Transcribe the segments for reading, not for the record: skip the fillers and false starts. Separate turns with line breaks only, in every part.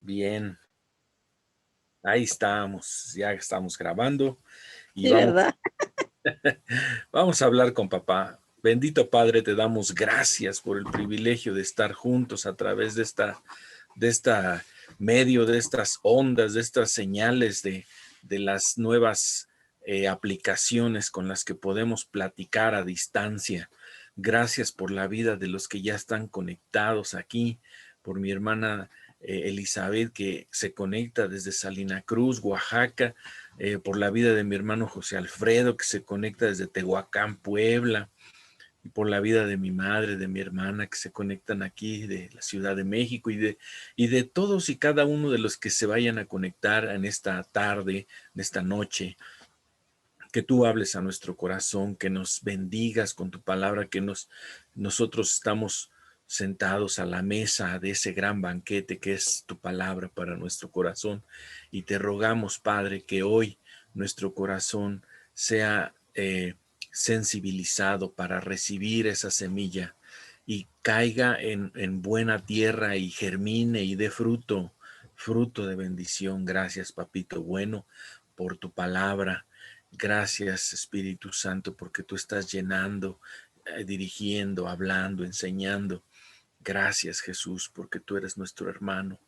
Bien, ahí estamos, ya estamos grabando y
Sí, ¿verdad?
vamos a hablar con papá. Bendito Padre, te damos gracias por el privilegio de estar juntos a través de esta medio, de estas ondas, de estas señales, de las nuevas aplicaciones con las que podemos platicar a distancia. Gracias por la vida de los que ya están conectados aquí, por mi hermana Elizabeth, que se conecta desde Salina Cruz, Oaxaca, por la vida de mi hermano José Alfredo, que se conecta desde Tehuacán, Puebla, y por la vida de mi madre, de mi hermana, que se conectan aquí de la Ciudad de México, y de todos y cada uno de los que se vayan a conectar en esta tarde, en esta noche. Que tú hables a nuestro corazón, que nos bendigas con tu palabra, que nosotros estamos sentados a la mesa de ese gran banquete que es tu palabra para nuestro corazón. Y te rogamos, Padre, que hoy nuestro corazón sea sensibilizado para recibir esa semilla y caiga en buena tierra y germine y dé fruto, fruto de bendición. Gracias, papito bueno, por tu palabra. Gracias, Espíritu Santo, porque tú estás llenando, dirigiendo, hablando, enseñando. Gracias, Jesús, porque tú eres nuestro hermano,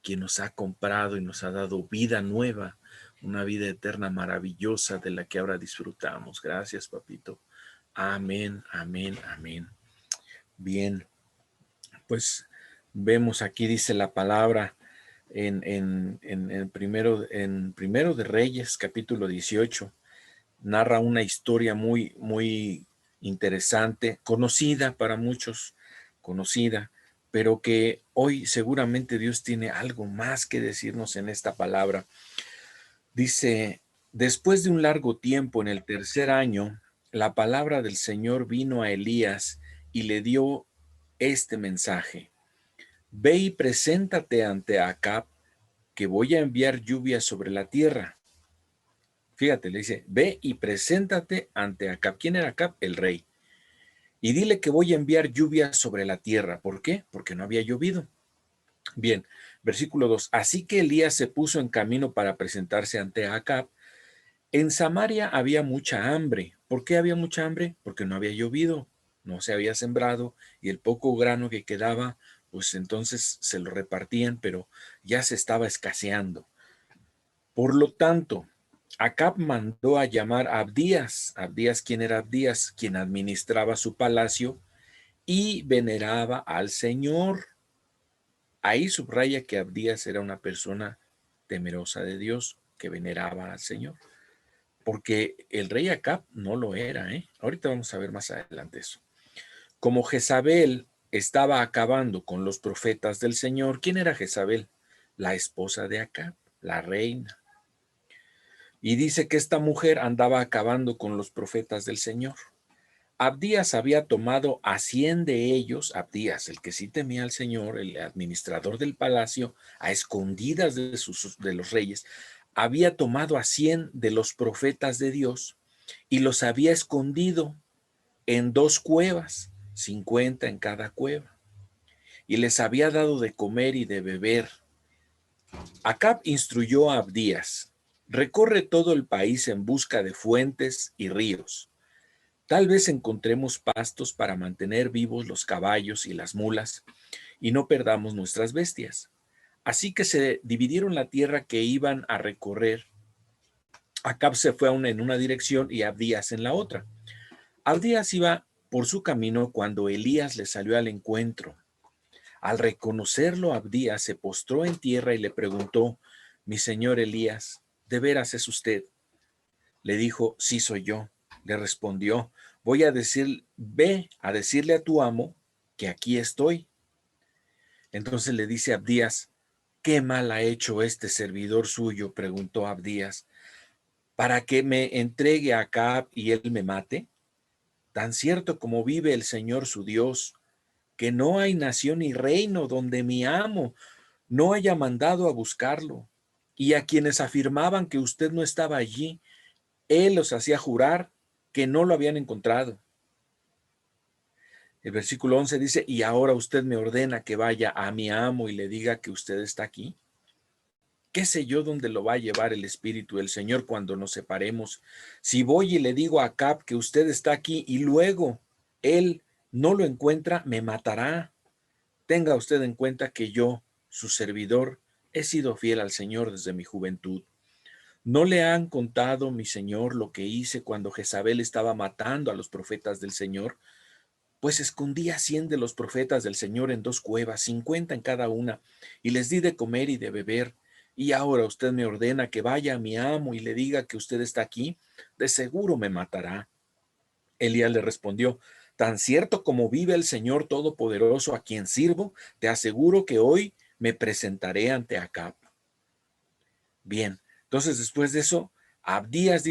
quien nos ha comprado y nos ha dado vida nueva, una vida eterna maravillosa de la que ahora disfrutamos. Gracias, papito. Amén, amén, amén. Bien, pues vemos aquí, dice la palabra en primero de Reyes, capítulo 18. Narra una historia muy, muy interesante, conocida para muchos, conocida, pero que hoy seguramente Dios tiene algo más que decirnos en esta palabra. Dice, después de un largo tiempo, en el tercer año, la palabra del Señor vino a Elías y le dio este mensaje: Ve y preséntate ante Acab, que voy a enviar lluvia sobre la tierra. Fíjate, le dice, ve y preséntate ante Acab. ¿Quién era Acab? El rey. Y dile que voy a enviar lluvia sobre la tierra. ¿Por qué? Porque no había llovido. Bien, versículo 2. Así que Elías se puso en camino para presentarse ante Acab. En Samaria había mucha hambre. ¿Por qué había mucha hambre? Porque no había llovido, no se había sembrado, y el poco grano que quedaba, pues entonces se lo repartían, pero ya se estaba escaseando. Por lo tanto, Acab mandó a llamar a Abdías. Abdías, ¿quién era Abdías? Quien administraba su palacio y veneraba al Señor. Ahí subraya que Abdías era una persona temerosa de Dios, que veneraba al Señor, porque el rey Acab no lo era, ¿eh? Ahorita vamos a ver más adelante eso. Como Jezabel estaba acabando con los profetas del Señor. ¿Quién era Jezabel? La esposa de Acab, la reina. Y dice que esta mujer andaba acabando con los profetas del Señor. Abdías había tomado a 100 de ellos, Abdías, el que sí temía al Señor, el administrador del palacio, a escondidas de los reyes, había tomado a 100 de los profetas de Dios y los había escondido en 2 cuevas, 50 en cada cueva, y les había dado de comer y de beber. Acab instruyó a Abdías: recorre todo el país en busca de fuentes y ríos. Tal vez encontremos pastos para mantener vivos los caballos y las mulas y no perdamos nuestras bestias. Así que se dividieron la tierra que iban a recorrer. Acab se fue en una dirección y Abdías en la otra. Abdías iba por su camino cuando Elías le salió al encuentro. Al reconocerlo, Abdías se postró en tierra y le preguntó: mi señor Elías, ¿de veras es usted? Le dijo: sí, soy yo. Le respondió: ve a decirle a tu amo que aquí estoy. Entonces le dice Abdías: ¿qué mal ha hecho este servidor suyo? Preguntó Abdías, ¿para que me entregue a Acab y él me mate? Tan cierto como vive el Señor su Dios, que no hay nación ni reino donde mi amo no haya mandado a buscarlo. Y a quienes afirmaban que usted no estaba allí, él los hacía jurar que no lo habían encontrado. El versículo 11 dice: y ahora usted me ordena que vaya a mi amo y le diga que usted está aquí. ¿Qué sé yo dónde lo va a llevar el Espíritu del Señor cuando nos separemos? Si voy y le digo a Acab que usted está aquí y luego él no lo encuentra, me matará. Tenga usted en cuenta que yo, su servidor, he sido fiel al Señor desde mi juventud. ¿No le han contado, mi señor, lo que hice cuando Jezabel estaba matando a los profetas del Señor? Pues escondí a 100 de los profetas del Señor en 2 cuevas, 50 en cada una, y les di de comer y de beber. Y ahora usted me ordena que vaya a mi amo y le diga que usted está aquí. De seguro me matará. Elías le respondió: tan cierto como vive el Señor Todopoderoso a quien sirvo, te aseguro que hoy me presentaré ante Acab. Bien, entonces después de eso, Abdías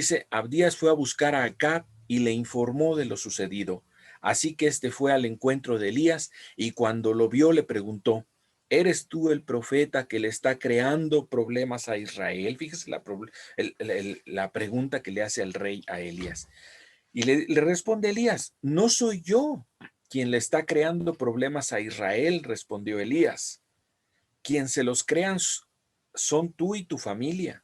fue a buscar a Acab y le informó de lo sucedido. Así que este fue al encuentro de Elías y cuando lo vio le preguntó: ¿eres tú el profeta que le está creando problemas a Israel? Fíjese la pregunta que le hace el rey a Elías. Y le responde Elías: no soy yo quien le está creando problemas a Israel, respondió Elías. Quien se los crean son tú y tu familia,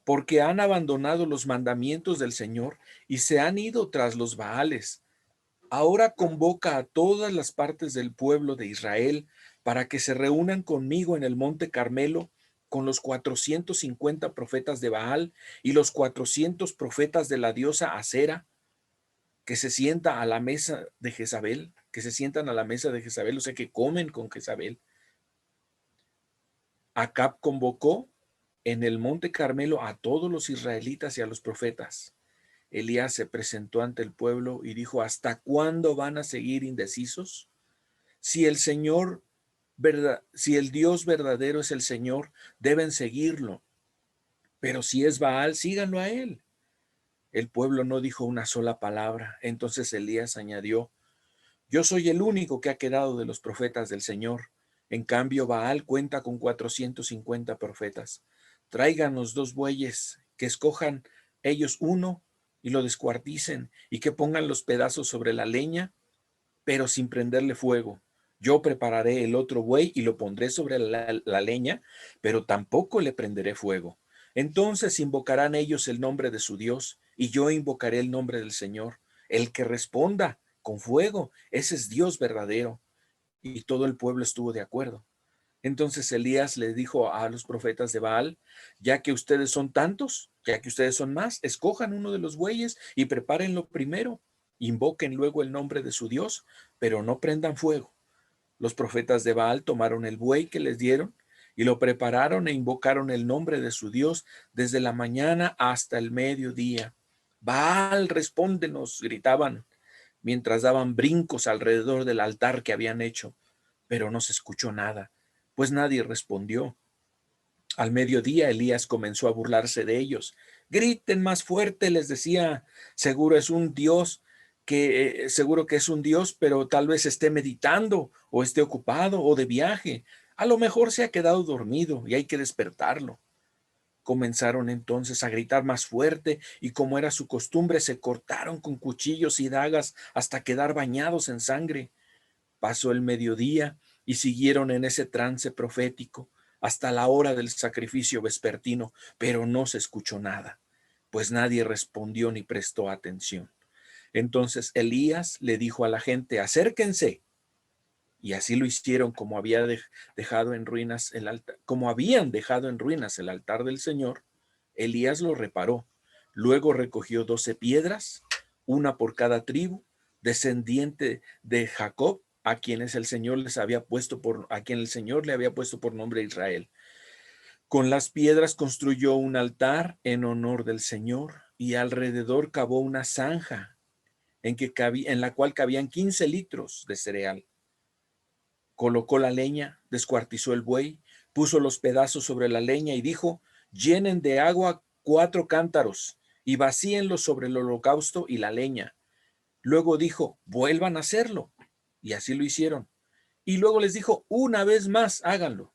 porque han abandonado los mandamientos del Señor y se han ido tras los Baales. Ahora convoca a todas las partes del pueblo de Israel para que se reúnan conmigo en el monte Carmelo con los 450 profetas de Baal y los 400 profetas de la diosa Acera, que se sienta a la mesa de Jezabel, que se sientan a la mesa de Jezabel, o sea, que comen con Jezabel. Acab convocó en el monte Carmelo a todos los israelitas y a los profetas. Elías se presentó ante el pueblo y dijo: ¿hasta cuándo van a seguir indecisos? Si el Señor, si el Dios verdadero es el Señor, deben seguirlo. Pero si es Baal, síganlo a él. El pueblo no dijo una sola palabra. Entonces Elías añadió: yo soy el único que ha quedado de los profetas del Señor. En cambio, Baal cuenta con 450 profetas. Tráiganos 2 bueyes, que escojan ellos uno y lo descuarticen, y que pongan los pedazos sobre la leña, pero sin prenderle fuego. Yo prepararé el otro buey y lo pondré sobre la leña, pero tampoco le prenderé fuego. Entonces invocarán ellos el nombre de su Dios, y yo invocaré el nombre del Señor. El que responda con fuego, ese es Dios verdadero. Y todo el pueblo estuvo de acuerdo. Entonces Elías le dijo a los profetas de Baal: ya que ustedes son tantos, ya que ustedes son más, escojan uno de los bueyes y prepárenlo primero. Invoquen luego el nombre de su Dios, pero no prendan fuego. Los profetas de Baal tomaron el buey que les dieron y lo prepararon e invocaron el nombre de su Dios desde la mañana hasta el mediodía. Baal, respóndenos, gritaban, mientras daban brincos alrededor del altar que habían hecho, pero no se escuchó nada, pues nadie respondió. Al mediodía Elías comenzó a burlarse de ellos. Griten más fuerte, les decía, seguro que es un Dios, pero tal vez esté meditando o esté ocupado o de viaje. A lo mejor se ha quedado dormido y hay que despertarlo. Comenzaron entonces a gritar más fuerte y como era su costumbre se cortaron con cuchillos y dagas hasta quedar bañados en sangre. Pasó el mediodía y siguieron en ese trance profético hasta la hora del sacrificio vespertino, pero no se escuchó nada, pues nadie respondió ni prestó atención. Entonces Elías le dijo a la gente: acérquense. Y así lo hicieron, como habían dejado en ruinas el altar del Señor. Elías lo reparó. Luego recogió 12 piedras, una por cada tribu, descendiente de Jacob, a quien el Señor le había puesto por nombre Israel. Con las piedras construyó un altar en honor del Señor y alrededor cavó una zanja en la cual cabían 15 litros de cereal. Colocó la leña, descuartizó el buey, puso los pedazos sobre la leña y dijo: llenen de agua 4 cántaros y vacíenlos sobre el holocausto y la leña. Luego dijo: vuelvan a hacerlo. Y así lo hicieron. Y luego les dijo: una vez más, háganlo.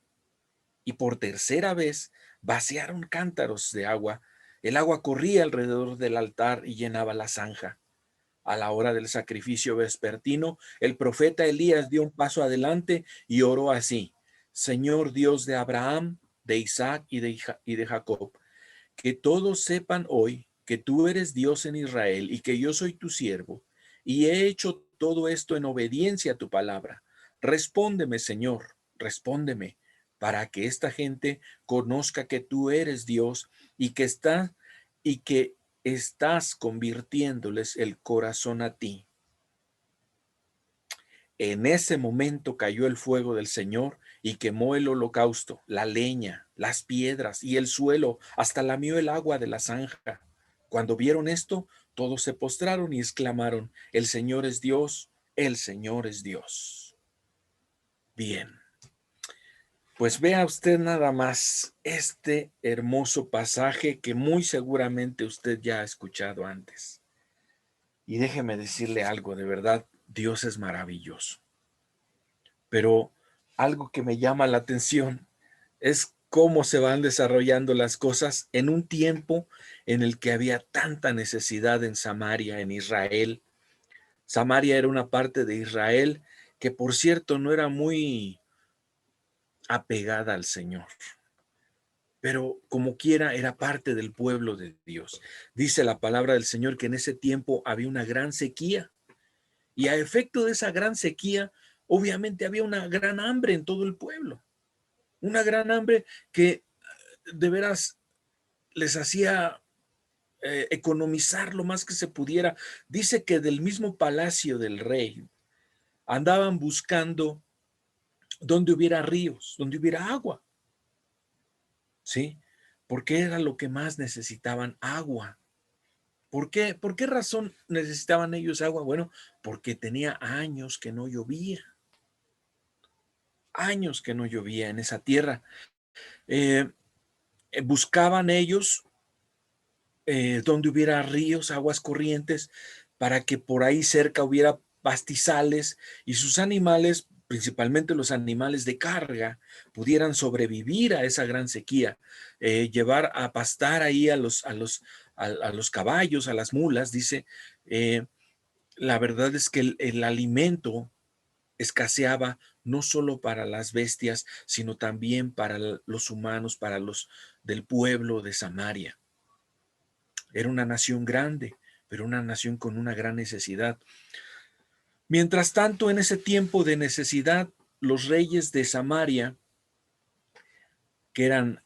Y por tercera vez vaciaron cántaros de agua. El agua corría alrededor del altar y llenaba la zanja. A la hora del sacrificio vespertino, el profeta Elías dio un paso adelante y oró así: Señor Dios de Abraham, de Isaac y de Jacob, que todos sepan hoy que tú eres Dios en Israel y que yo soy tu siervo, y he hecho todo esto en obediencia a tu palabra. Respóndeme, Señor, respóndeme, para que esta gente conozca que tú eres Dios y que estás convirtiéndoles el corazón a ti. En ese momento cayó el fuego del Señor y quemó el holocausto, la leña, las piedras y el suelo, hasta lamió el agua de la zanja. Cuando vieron esto, todos se postraron y exclamaron: el Señor es Dios, el Señor es Dios. Bien, pues vea usted nada más este hermoso pasaje que muy seguramente usted ya ha escuchado antes. Y déjeme decirle algo, de verdad, Dios es maravilloso. Pero algo que me llama la atención es cómo se van desarrollando las cosas en un tiempo en el que había tanta necesidad en Samaria, en Israel. Samaria era una parte de Israel que, por cierto, no era muy apegada al Señor, pero como quiera era parte del pueblo de Dios. Dice la palabra del Señor que en ese tiempo había una gran sequía, y a efecto de esa gran sequía, obviamente había una gran hambre en todo el pueblo. Una gran hambre que de veras les hacía economizar lo más que se pudiera. Dice que del mismo palacio del rey andaban buscando donde hubiera ríos, donde hubiera agua, ¿sí? Porque era lo que más necesitaban, agua. ¿Por qué? ¿Por qué razón necesitaban ellos agua? Bueno, porque tenía años que no llovía en esa tierra. Eh, Buscaban ellos donde hubiera ríos, aguas corrientes, para que por ahí cerca hubiera pastizales y sus animales, principalmente los animales de carga, pudieran sobrevivir a esa gran sequía, llevar a pastar ahí a los caballos, a las mulas. Dice, la verdad es que el alimento escaseaba no solo para las bestias, sino también para los humanos, para los del pueblo de Samaria. Era una nación grande, pero una nación con una gran necesidad. Mientras tanto, en ese tiempo de necesidad, los reyes de Samaria, que eran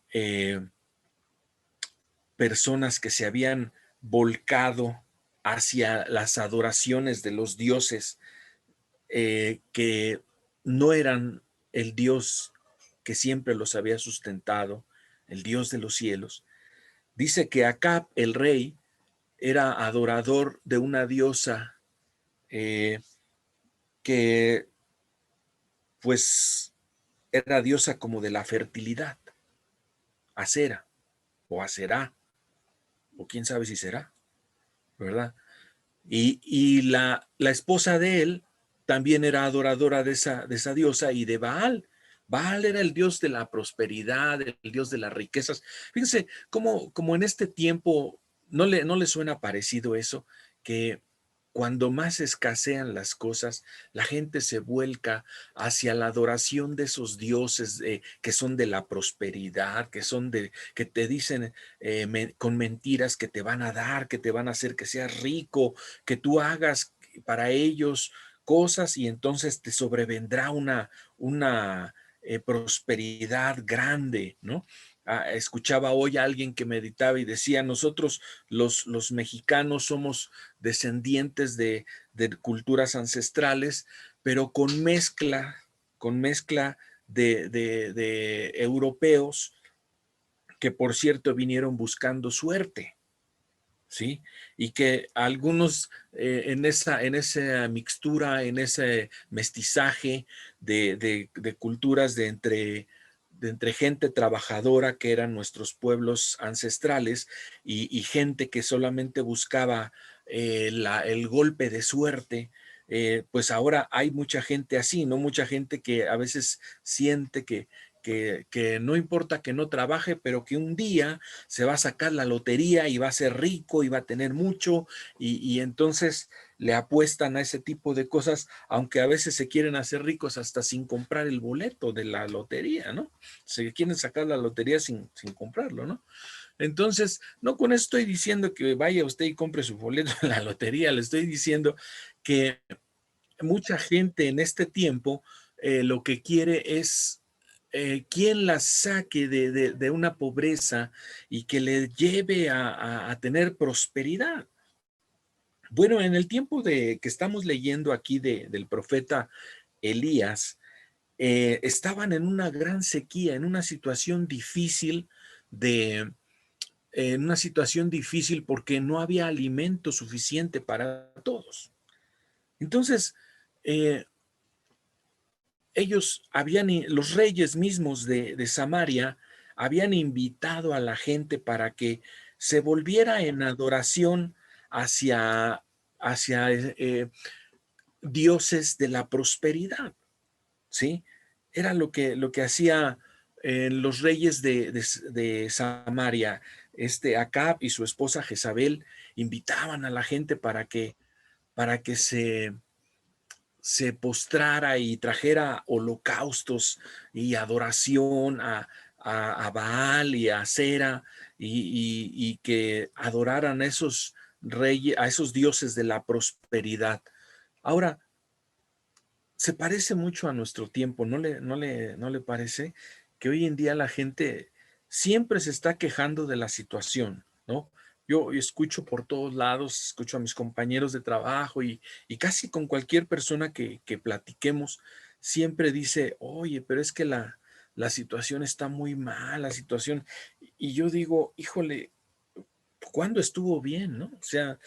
personas que se habían volcado hacia las adoraciones de los dioses, que no eran el Dios que siempre los había sustentado, el Dios de los cielos, dice que Acab, el rey, era adorador de una diosa eh, que pues era diosa como de la fertilidad, Acera o Aserá, o quién sabe si será, ¿verdad? Y la esposa de él también era adoradora de esa diosa y de Baal. Baal era el dios de la prosperidad, el dios de las riquezas. Fíjense cómo en este tiempo no le suena parecido eso, que cuando más escasean las cosas, la gente se vuelca hacia la adoración de esos dioses que son de la prosperidad, que te dicen con mentiras que te van a dar, que te van a hacer que seas rico, que tú hagas para ellos cosas y entonces te sobrevendrá una prosperidad grande, ¿no? Escuchaba hoy a alguien que meditaba y decía: nosotros los mexicanos somos descendientes de culturas ancestrales, pero con mezcla de europeos que, por cierto, vinieron buscando suerte, ¿sí? Y que algunos en esa mixtura, en ese mestizaje de culturas de entre gente trabajadora, que eran nuestros pueblos ancestrales, y gente que solamente buscaba el golpe de suerte. Pues ahora hay mucha gente así, ¿no? Mucha gente que a veces siente que no importa que no trabaje, pero que un día se va a sacar la lotería y va a ser rico y va a tener mucho, y entonces le apuestan a ese tipo de cosas, aunque a veces se quieren hacer ricos hasta sin comprar el boleto de la lotería, ¿no? Se quieren sacar la lotería sin comprarlo, ¿no? Entonces, no con eso estoy diciendo que vaya usted y compre su boleto en la lotería, le estoy diciendo que mucha gente en este tiempo lo que quiere es quien la saque de una pobreza y que le lleve a tener prosperidad. Bueno, en el tiempo que estamos leyendo aquí del profeta Elías, estaban en una gran sequía, en una situación difícil en una situación difícil porque no había alimento suficiente para todos. Entonces, eh, los reyes mismos de Samaria habían invitado a la gente para que se volviera en adoración hacia dioses de la prosperidad, ¿sí? Era lo que hacía los reyes de Samaria. Acab y su esposa Jezabel invitaban a la gente para que se postrara y trajera holocaustos y adoración a Baal y a Acera y que adoraran a esos reyes, a esos dioses de la prosperidad. Ahora, se parece mucho a nuestro tiempo, ¿no le parece? Que hoy en día la gente siempre se está quejando de la situación, ¿no? Yo escucho por todos lados, escucho a mis compañeros de trabajo y casi con cualquier persona que platiquemos, siempre dice, oye, pero es que la situación está muy mal, la situación. Y yo digo, híjole, ¿cuándo estuvo bien, no? O sea,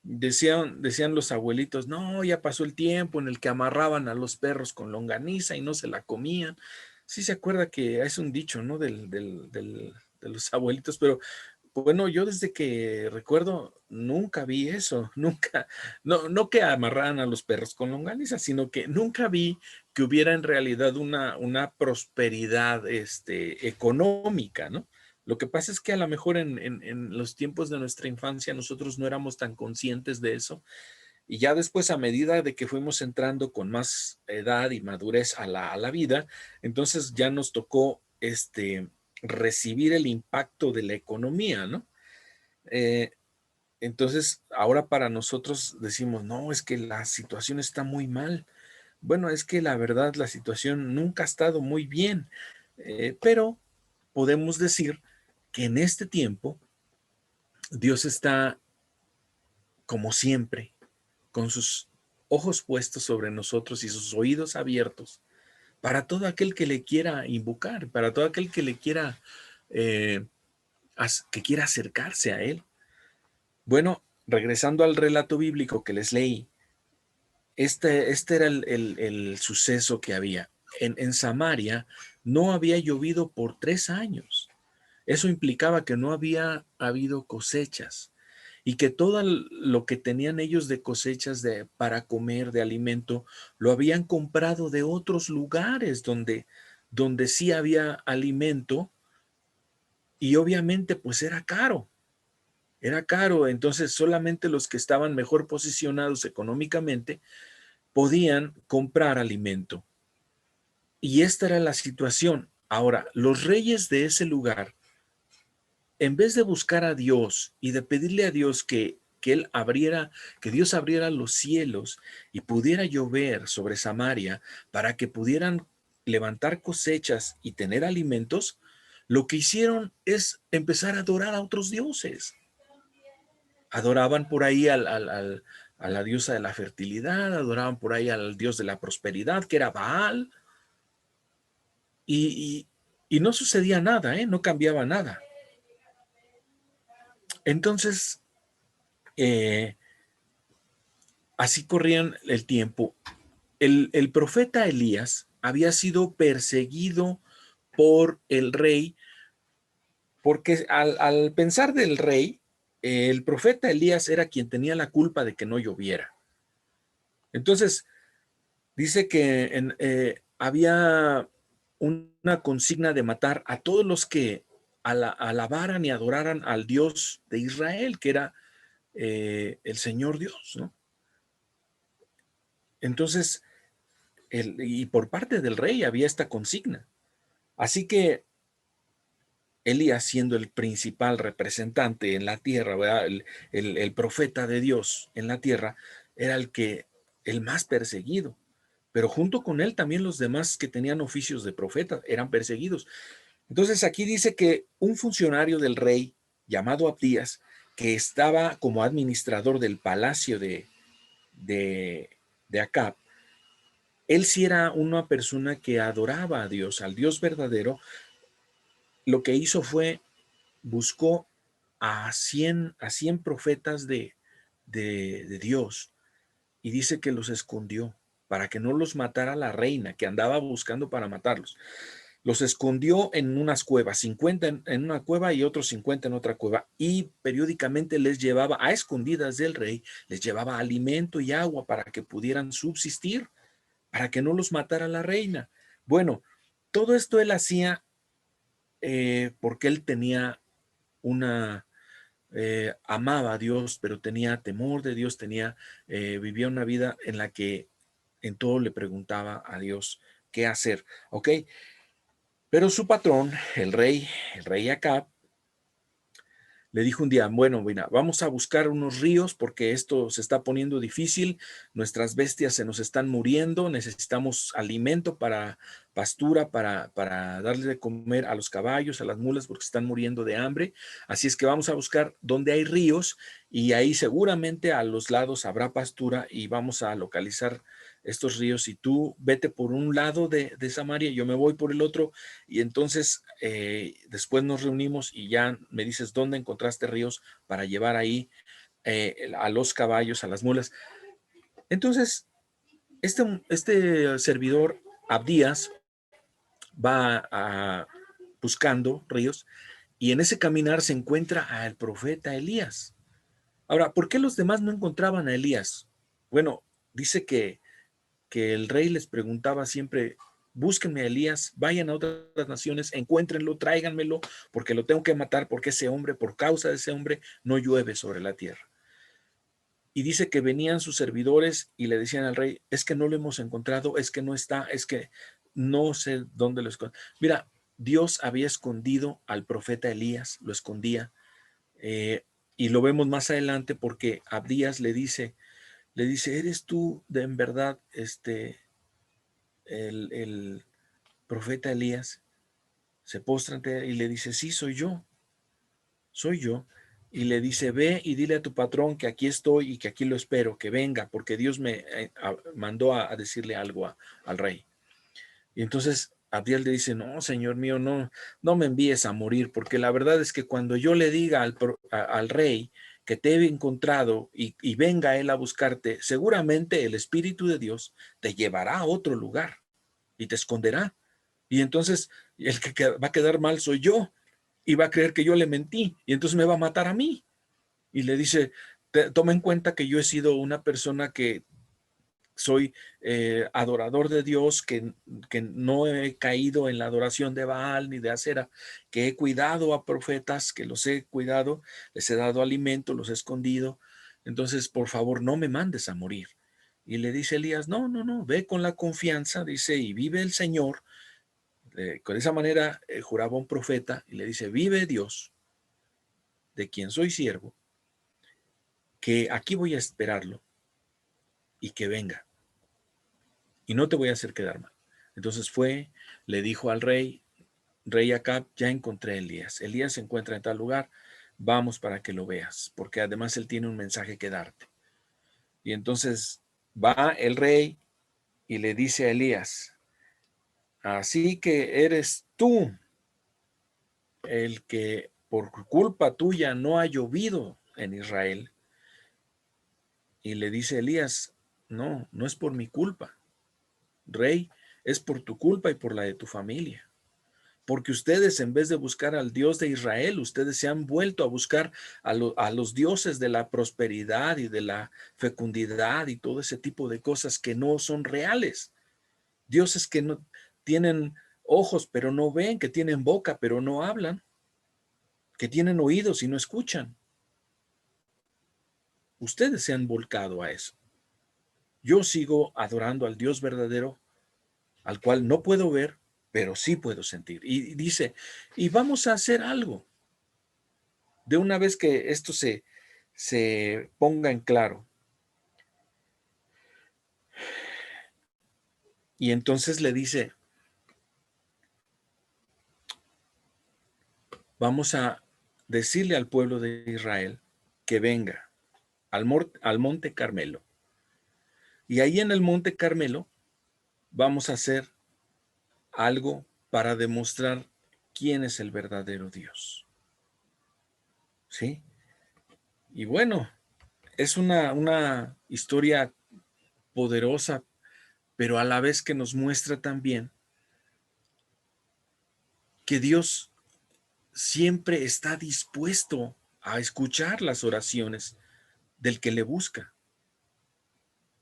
decían los abuelitos, no, ya pasó el tiempo en el que amarraban a los perros con longaniza y no se la comían. Sí se acuerda que es un dicho, ¿no? De los abuelitos, pero bueno, yo desde que recuerdo nunca vi eso, nunca, no que amarraran a los perros con longaniza, sino que nunca vi que hubiera en realidad una prosperidad económica, ¿no? Lo que pasa es que a lo mejor en los tiempos de nuestra infancia nosotros no éramos tan conscientes de eso y ya después a medida de que fuimos entrando con más edad y madurez a la vida, entonces ya nos tocó recibir el impacto de la economía, ¿no? Eh, entonces ahora para nosotros decimos, no, es que la situación está muy mal. Bueno, es que la verdad la situación nunca ha estado muy bien, pero podemos decir que en este tiempo Dios está, como siempre, con sus ojos puestos sobre nosotros y sus oídos abiertos para todo aquel que le quiera invocar, para todo aquel que le quiera, eh, que quiera acercarse a Él. Bueno, regresando al relato bíblico que les leí, este era el suceso que había. En Samaria no había llovido por 3 años. Eso implicaba que no había habido cosechas y que todo lo que tenían ellos de cosechas para comer, de alimento, lo habían comprado de otros lugares donde sí había alimento y obviamente pues era caro, entonces solamente los que estaban mejor posicionados económicamente podían comprar alimento. Y esta era la situación. Ahora, los reyes de ese lugar, en vez de buscar a Dios y de pedirle a Dios que Dios abriera los cielos y pudiera llover sobre Samaria para que pudieran levantar cosechas y tener alimentos, lo que hicieron es empezar a adorar a otros dioses. Adoraban por ahí a la diosa de la fertilidad, adoraban por ahí al dios de la prosperidad, que era Baal, y, y no sucedía nada, no cambiaba nada. Entonces, eh, así corrían el tiempo. El profeta Elías había sido perseguido por el rey, porque al pensar del rey, el profeta Elías era quien tenía la culpa de que no lloviera. Entonces, dice que había una consigna de matar a todos los que alabaran y adoraran al Dios de Israel, que era el Señor Dios, ¿no? Entonces, y por parte del rey había esta consigna. Así que Elías, siendo el principal representante en la tierra, ¿verdad? El profeta de Dios en la tierra, era el más perseguido. Pero junto con él también los demás que tenían oficios de profeta eran perseguidos. Entonces aquí dice que un funcionario del rey llamado Abdías, que estaba como administrador del palacio de, de Acab, él sí era una persona que adoraba a Dios, al Dios verdadero. Lo que hizo fue buscó a cien profetas de Dios, y dice que los escondió para que no los matara la reina que andaba buscando para matarlos. Los escondió en unas cuevas, 50 en una cueva y otros 50 en otra cueva, y periódicamente les llevaba a escondidas del rey, les llevaba alimento y agua para que pudieran subsistir, para que no los matara la reina. Bueno, todo esto él hacía porque él tenía amaba a Dios, pero tenía temor de Dios, vivía una vida en la que en todo le preguntaba a Dios qué hacer, ¿ok? Pero su patrón, el rey Acab, le dijo un día, bueno, mira, vamos a buscar unos ríos porque esto se está poniendo difícil, nuestras bestias se nos están muriendo, necesitamos alimento para pastura, para darle de comer a los caballos, a las mulas, porque están muriendo de hambre. Así es que vamos a buscar donde hay ríos, y ahí seguramente a los lados habrá pastura, y vamos a localizar estos ríos, y tú vete por un lado de Samaria, yo me voy por el otro, y entonces después nos reunimos y ya me dices dónde encontraste ríos para llevar ahí a los caballos, a las mulas. Entonces, este servidor Abdías va buscando ríos, y en ese caminar se encuentra al profeta Elías. Ahora, ¿por qué los demás no encontraban a Elías? Bueno, dice que el rey les preguntaba siempre: búsquenme a Elías, vayan a otras naciones, encuéntrenlo, tráiganmelo, porque lo tengo que matar, porque ese hombre, por causa de ese hombre, no llueve sobre la tierra. Y dice que venían sus servidores y le decían al rey: es que no lo hemos encontrado, es que no está, es que no sé dónde lo esconde. Mira, Dios había escondido al profeta Elías, lo escondía, eh, y lo vemos más adelante porque Abdías le dice: ¿eres tú de en verdad el profeta Elías? Se postra ante él y le dice: sí, soy yo. Y le dice: ve y dile a tu patrón que aquí estoy y que aquí lo espero, que venga, porque Dios me mandó a decirle algo al rey. Y entonces Abdiel le dice: no, señor mío, no, no me envíes a morir, porque la verdad es que cuando yo le diga al rey que te he encontrado y venga él a buscarte, seguramente el Espíritu de Dios te llevará a otro lugar y te esconderá. Y entonces el que va a quedar mal soy yo, y va a creer que yo le mentí, y entonces me va a matar a mí. Y le dice: toma en cuenta que yo he sido una persona que soy adorador de Dios, que no he caído en la adoración de Baal ni de Acera, que he cuidado a profetas, que los he cuidado, les he dado alimento, los he escondido. Entonces, por favor, no me mandes a morir. Y le dice Elías: no, no, no, ve con la confianza, dice, y vive el Señor. Con esa manera juraba un profeta y le dice: vive Dios, de quien soy siervo, que aquí voy a esperarlo y que venga, y no te voy a hacer quedar mal. Entonces fue, le dijo al rey Acab: ya encontré a Elías. Elías se encuentra en tal lugar, vamos para que lo veas, porque además él tiene un mensaje que darte. Y entonces va el rey y le dice a Elías: así que eres tú el que por culpa tuya no ha llovido en Israel. Y le dice Elías: no, no es por mi culpa, rey, es por tu culpa y por la de tu familia. Porque ustedes, en vez de buscar al Dios de Israel, ustedes se han vuelto a buscar a los dioses de la prosperidad y de la fecundidad y todo ese tipo de cosas que no son reales. Dioses que no tienen ojos pero no ven, que tienen boca pero no hablan, que tienen oídos y no escuchan. Ustedes se han volcado a eso. Yo sigo adorando al Dios verdadero, al cual no puedo ver, pero sí puedo sentir. Y dice, y vamos a hacer algo. De una vez que esto se ponga en claro. Y entonces le dice, vamos a decirle al pueblo de Israel que venga al monte Carmelo. Y ahí en el monte Carmelo vamos a hacer algo para demostrar quién es el verdadero Dios. ¿Sí? Y bueno, es una historia poderosa, pero a la vez que nos muestra también que Dios siempre está dispuesto a escuchar las oraciones del que le busca.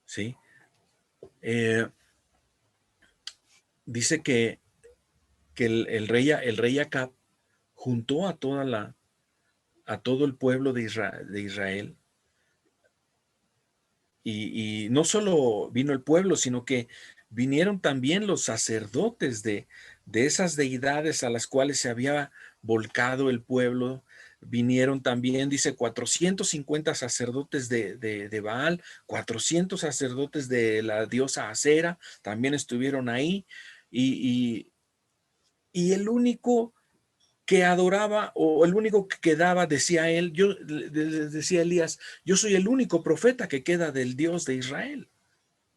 ¿Sí? Dice que el rey Acab juntó a todo el pueblo de Israel y no solo vino el pueblo, sino que vinieron también los sacerdotes de esas deidades a las cuales se había volcado el pueblo. Vinieron también, dice, 450 sacerdotes de Baal, 400 sacerdotes de la diosa Acera, también estuvieron ahí. Y el único que adoraba o el único que quedaba, decía él, decía Elías, yo soy el único profeta que queda del Dios de Israel.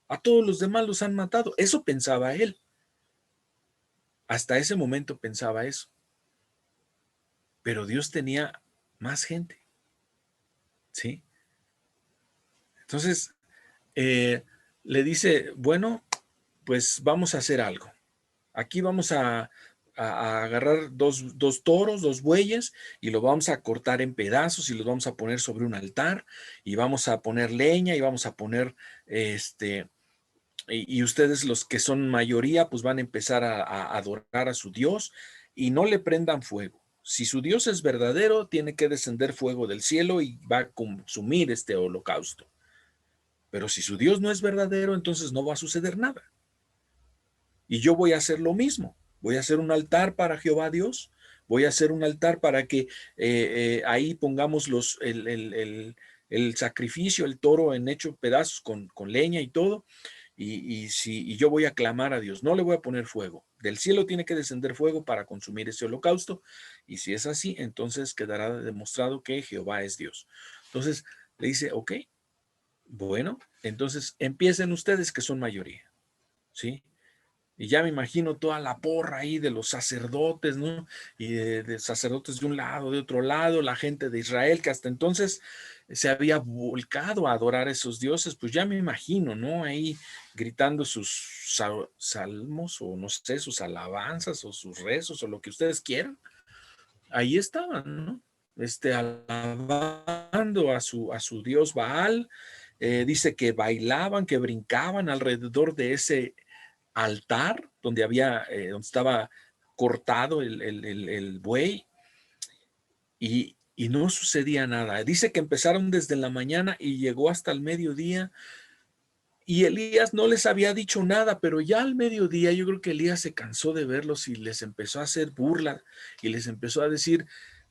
A todos los demás los han matado. Eso pensaba él. Hasta ese momento pensaba eso. Pero Dios tenía más gente. ¿Sí? Entonces, le dice, bueno, pues vamos a hacer algo. Aquí vamos a agarrar dos toros, dos bueyes, y los vamos a cortar en pedazos y los vamos a poner sobre un altar y vamos a poner leña y vamos a poner y ustedes los que son mayoría pues van a empezar a adorar a su Dios y no le prendan fuego. Si su Dios es verdadero, tiene que descender fuego del cielo y va a consumir este holocausto. Pero si su Dios no es verdadero, entonces no va a suceder nada. Y yo voy a hacer lo mismo. Voy a hacer un altar para Jehová Dios. Voy a hacer un altar para que ahí pongamos el sacrificio, el toro en hecho pedazos con leña y todo. Y yo voy a clamar a Dios. No le voy a poner fuego. Del cielo tiene que descender fuego para consumir ese holocausto. Y si es así, entonces quedará demostrado que Jehová es Dios. Entonces le dice, ok, bueno, entonces empiecen ustedes que son mayoría. ¿Sí? Y ya me imagino toda la porra ahí de los sacerdotes, ¿no? Y de sacerdotes de un lado, de otro lado, la gente de Israel que hasta entonces se había volcado a adorar a esos dioses, pues ya me imagino, ¿no? Ahí gritando sus salmos o no sé, sus alabanzas o sus rezos o lo que ustedes quieran. Ahí estaban, ¿no? Alabando a su dios Baal. Dice que bailaban, que brincaban alrededor de ese altar donde estaba cortado el buey y no sucedía nada. Dice que empezaron desde la mañana y llegó hasta el mediodía y Elías no les había dicho nada, pero ya al mediodía yo creo que Elías se cansó de verlos y les empezó a hacer burla y les empezó a decir,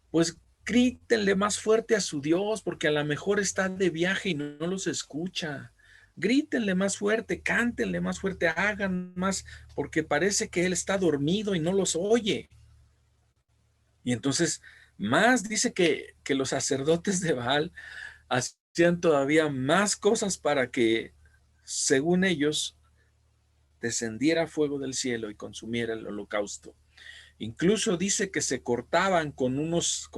pues grítenle más fuerte a su Dios porque a lo mejor está de viaje y no los escucha. Grítenle más fuerte, cántenle más fuerte, hagan más, porque parece que él está dormido y no los oye. Y entonces, más dice que los sacerdotes de Baal hacían todavía más cosas para que, según ellos, descendiera fuego del cielo y consumiera el holocausto. Incluso dice que se cortaban con unos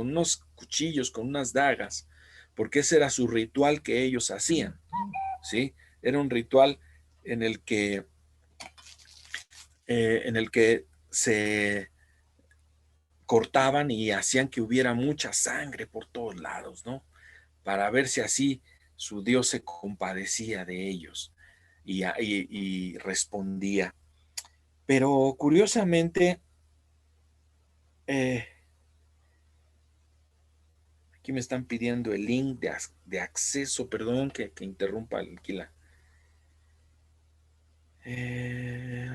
cuchillos, con unas dagas, porque ese era su ritual que ellos hacían, ¿sí? Era un ritual en el que, se cortaban y hacían que hubiera mucha sangre por todos lados, ¿no? Para ver si así su Dios se compadecía de ellos y respondía. Pero curiosamente, eh, aquí me están pidiendo el link de acceso, perdón que interrumpa aquí la... Eh,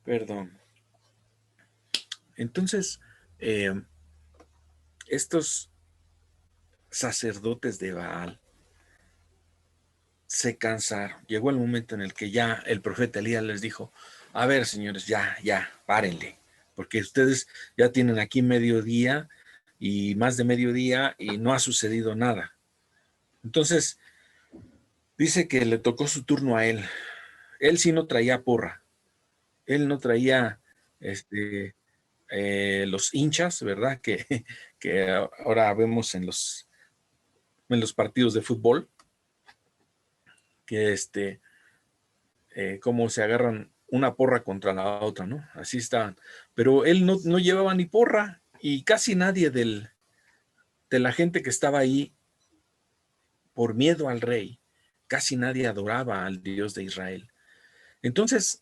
perdón. Entonces, eh, estos sacerdotes de Baal se cansaron. Llegó el momento en el que ya el profeta Elías les dijo, a ver, señores, ya, párenle, porque ustedes ya tienen aquí mediodía y más de mediodía y no ha sucedido nada. Entonces, dice que le tocó su turno a él. Él sí no traía porra. Él no traía los hinchas, ¿verdad? Que ahora vemos en los partidos de fútbol, que cómo se agarran una porra contra la otra, ¿no? Así estaban. Pero él no llevaba ni porra y casi nadie de la gente que estaba ahí, por miedo al rey, casi nadie adoraba al Dios de Israel. Entonces,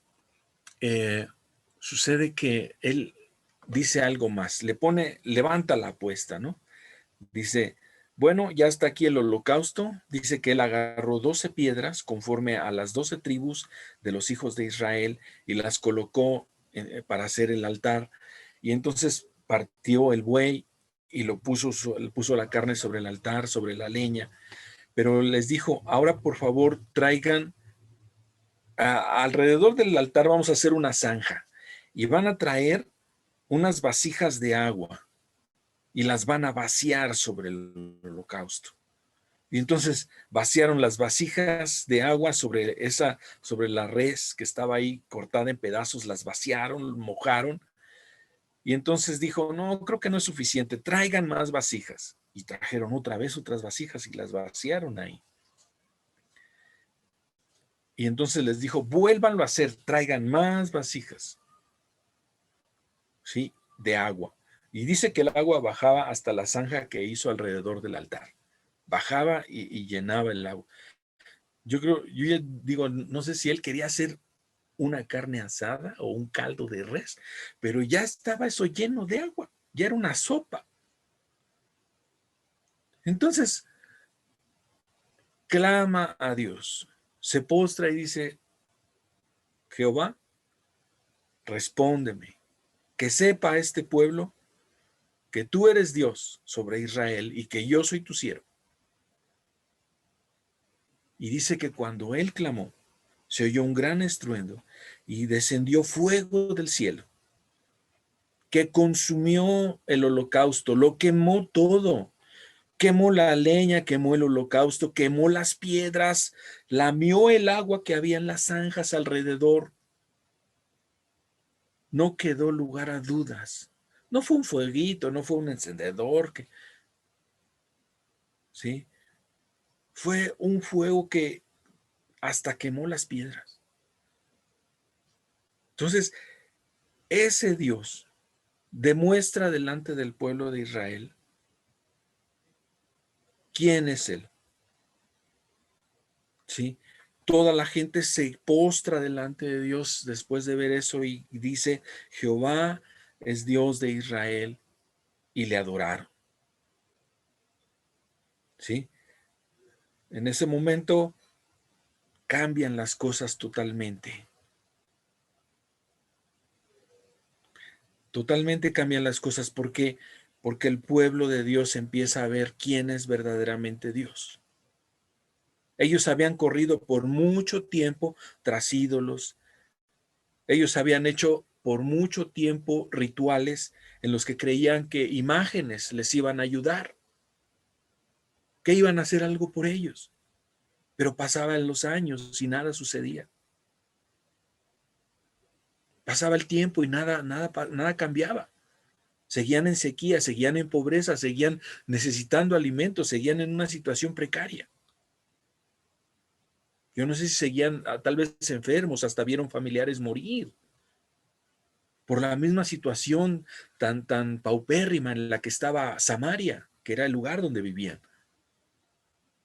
eh, sucede que él dice algo más, levanta la apuesta, ¿no? Dice, bueno, ya está aquí el holocausto. Dice que él agarró 12 piedras conforme a las 12 tribus de los hijos de Israel y las colocó para hacer el altar. Y entonces partió el buey y puso la carne sobre el altar, sobre la leña. Pero les dijo, ahora por favor traigan, alrededor del altar vamos a hacer una zanja y van a traer unas vasijas de agua y las van a vaciar sobre el holocausto. Y entonces vaciaron las vasijas de agua sobre la res que estaba ahí cortada en pedazos, las vaciaron, mojaron. Y entonces dijo, no, creo que no es suficiente, traigan más vasijas. Y trajeron otra vez otras vasijas y las vaciaron ahí. Y entonces les dijo, vuélvanlo a hacer, traigan más vasijas, ¿sí? De agua. Y dice que el agua bajaba hasta la zanja que hizo alrededor del altar. Bajaba y llenaba el agua. Yo ya digo, no sé si él quería hacer una carne asada o un caldo de res, pero ya estaba eso lleno de agua, ya era una sopa. Entonces, clama a Dios, se postra y dice, Jehová, respóndeme, que sepa este pueblo que tú eres Dios sobre Israel y que yo soy tu siervo. Y dice que cuando él clamó, se oyó un gran estruendo y descendió fuego del cielo que consumió el holocausto, lo quemó todo. Quemó la leña, quemó el holocausto, quemó las piedras, lamió el agua que había en las zanjas alrededor. No quedó lugar a dudas. No fue un fueguito, no fue un encendedor, ¿sí? Fue un fuego que hasta quemó las piedras. Entonces, ese Dios demuestra delante del pueblo de Israel quién es Él, ¿sí? Toda la gente se postra delante de Dios después de ver eso y dice, Jehová es Dios de Israel, y le adoraron, ¿sí? En ese momento cambian las cosas totalmente. Totalmente cambian las cosas porque el pueblo de Dios empieza a ver quién es verdaderamente Dios. Ellos habían corrido por mucho tiempo tras ídolos. Ellos habían hecho por mucho tiempo rituales en los que creían que imágenes les iban a ayudar, que iban a hacer algo por ellos. Pero pasaban los años y nada sucedía. Pasaba el tiempo y nada cambiaba. Seguían en sequía, seguían en pobreza, seguían necesitando alimentos, seguían en una situación precaria. Yo no sé si seguían tal vez enfermos, hasta vieron familiares morir. por la misma situación tan paupérrima en la que estaba Samaria, que era el lugar donde vivían.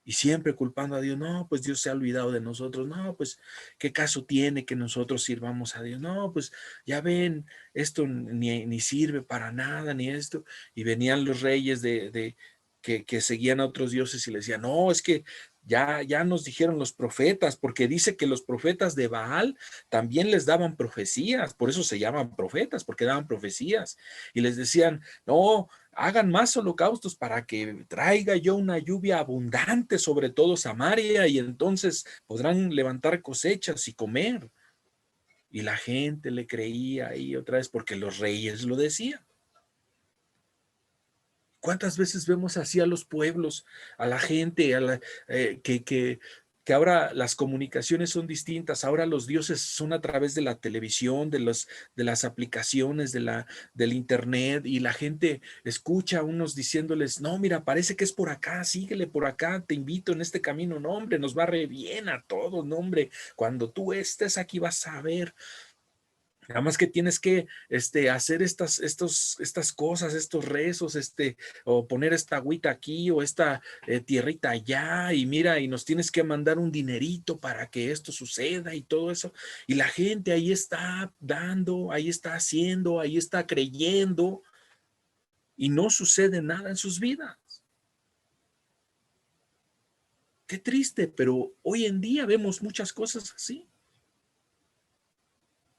Y siempre culpando a Dios, no, pues Dios se ha olvidado de nosotros, no, pues qué caso tiene que nosotros sirvamos a Dios, no, pues ya ven, esto ni sirve para nada, ni esto. Y venían los reyes que seguían a otros dioses y les decían, no, es que ya nos dijeron los profetas, porque dice que los profetas de Baal también les daban profecías, por eso se llaman profetas, porque daban profecías. Y les decían, no, hagan más holocaustos para que traiga yo una lluvia abundante sobre todo Samaria y entonces podrán levantar cosechas y comer. Y la gente le creía ahí otra vez porque los reyes lo decían. ¿Cuántas veces vemos así a los pueblos, a la gente, que ahora las comunicaciones son distintas? Ahora los dioses son a través de la televisión, de las aplicaciones, del internet, y la gente escucha a unos diciéndoles, no, mira, parece que es por acá, síguele por acá, te invito en este camino, no, hombre, nos va re bien a todos, no, hombre, cuando tú estés aquí vas a ver. Nada más que tienes que hacer estas cosas, estos rezos, o poner esta agüita aquí o esta tierrita allá, y mira, y nos tienes que mandar un dinerito para que esto suceda y todo eso. Y la gente ahí está dando, ahí está haciendo, ahí está creyendo, y no sucede nada en sus vidas. Qué triste, pero hoy en día vemos muchas cosas así.